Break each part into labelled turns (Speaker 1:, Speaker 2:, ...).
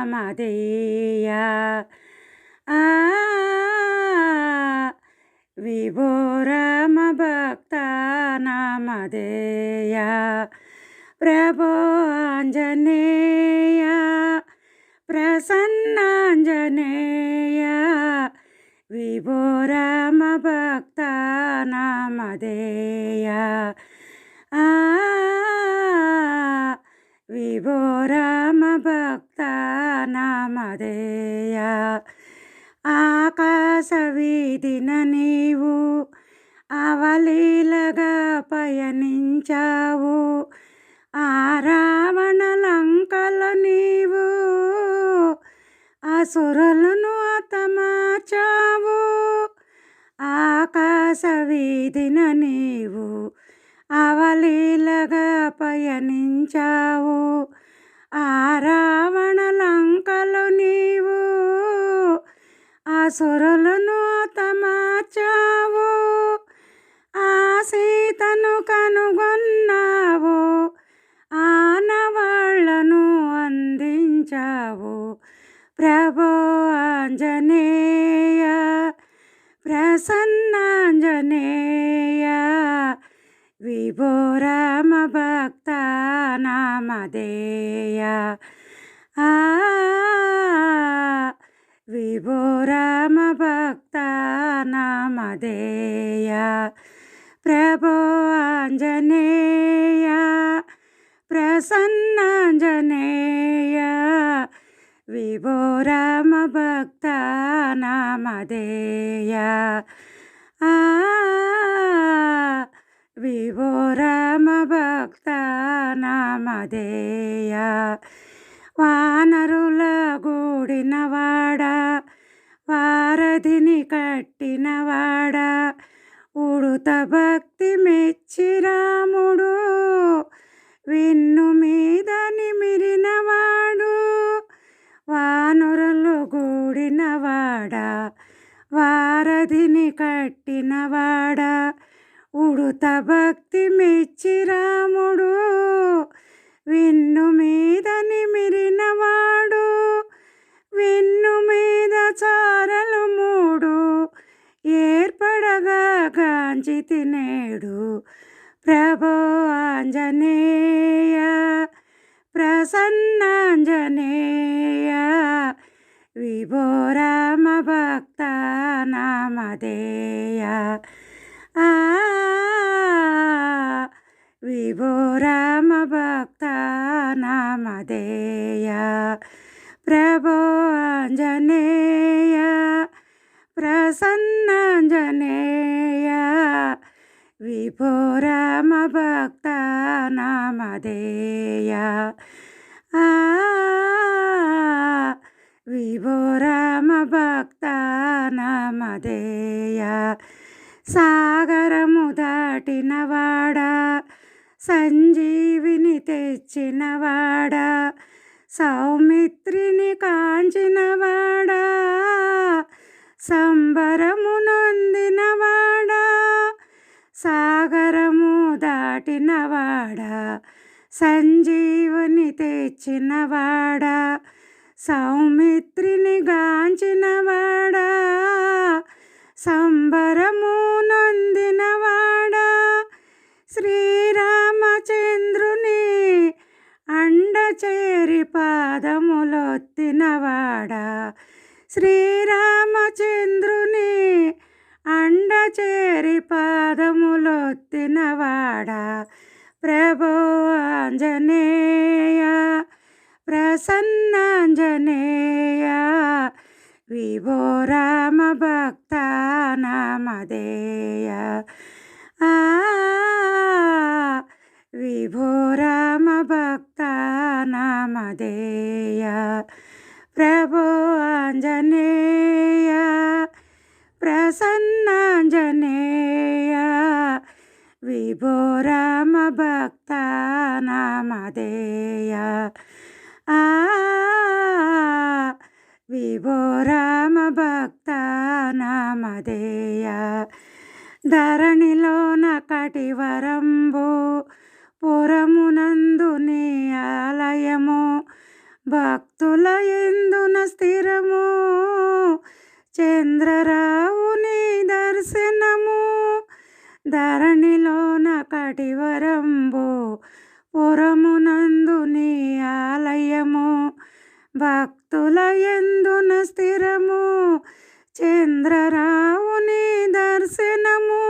Speaker 1: నామధేయ విభో రామ భక్త నామధేయ ప్రభో ఆంజనేయ ప్రసన్నాంజనేయ విభో రామ భక్త నామధేయ విభో రామ భక్త నామధేయ ఆకాశ వీధిన నీవు అవలీలగా పయనించావు ఆ రావణ లంకలో నీవు అసురులను హతమార్చావు ఆకాశ వీధిన నీవు అవలీలగా పయనించావు ఆ రావణ లంకలో నీవు అసురులను హతమార్చావు ఆ సీతను కనుగొన్నావు ఆనవాళ్లను అందించావు ప్రభో ఆంజనేయ ప్రసన్నాంజనేయ విభో రామ భక్త నామధేయ విభో రామ భక్త నామధేయ ప్రభో ఆంజనేయ ప్రసన్నాంజనేయ విభో రామ భక్త నామధేయ విభో రామ భక్త నామధేయ వానరుల గూడినవాడా వారధిని కట్టినవాడా ఉడుత భక్తి మెచ్చి రాముడు విన్ను మీద నిమిరినవాడు వానరులు గూడినవాడా వారధిని కట్టినవాడా ఉడుత భక్తి మెచ్చి రాముడు విన్ను మీద నిమిరినవాడు విన్ను మీద చారలు మూడు ఏర్పడగా గాంచి తినేడు ప్రభో ఆంజనేయ ప్రసన్నాంజనేయ విభో రామ భక్త నామధేయ విభో రామ భక్త నామధేయ ప్రభో ఆంజనేయ ప్రసన్నాంజనేయ విభో రామ భక్త నామధేయ విభో రామ భక్త నామధేయ సాగరము దాటినవాడా సంజీవిని తెచ్చినవాడా సౌమిత్రిని కాంచినవాడా సంబరము నొందినవాడా సాగరము దాటినవాడా సంజీవుని తెచ్చినవాడా సౌమిత్రిని గాంచినవాడా సంబరము నొందినవాడా శ్రీరామచంద్రుని అండ చేరి పాదములొత్తినవాడా శ్రీరామచంద్రుని అండ చేరి పాదములొత్తినవాడా ప్రభో ఆంజనేయ ప్రసన్నాంజనేయ విభో రామ భక్త నామధేయ విభో రామ భక్త నామధేయ ప్రభో ఆంజనేయ ప్రసన్నాంజనేయ విభో రామ భక్త నామధేయ విభో రామ భక్త నామధేయ ధరణిలోన కటివరంబు పురమునందు నీ ఆలయము భక్త భక్తుల ఎందున స్థిరము చంద్రరావుని దర్శనము ధరణిలోన కటివరంబు పురమునందు నీ ఆలయము భక్తుల ఎందున స్థిరము చంద్రరావుని దర్శనము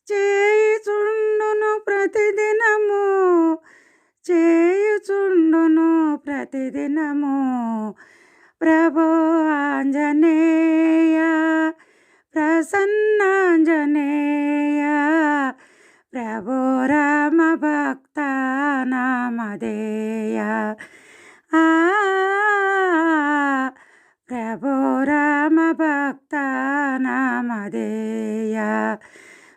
Speaker 1: చేయుచుండును ప్రతిదినము చేయుచుండును ప్రతిదినము ప్రభో ఆంజనేయ ప్రసన్నాంజనేయ ప్రభో రామ భక్త నామధేయ ప్రభో రామ భక్త నామధేయ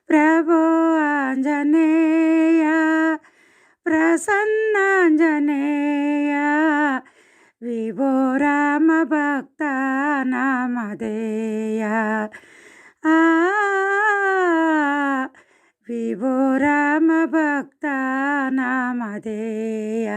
Speaker 1: ప్రభో ఆంజనేయ ప్రసన్నాంజనేయ విభో రామ భక్త నామధేయ విభో రామ భక్త నామధేయ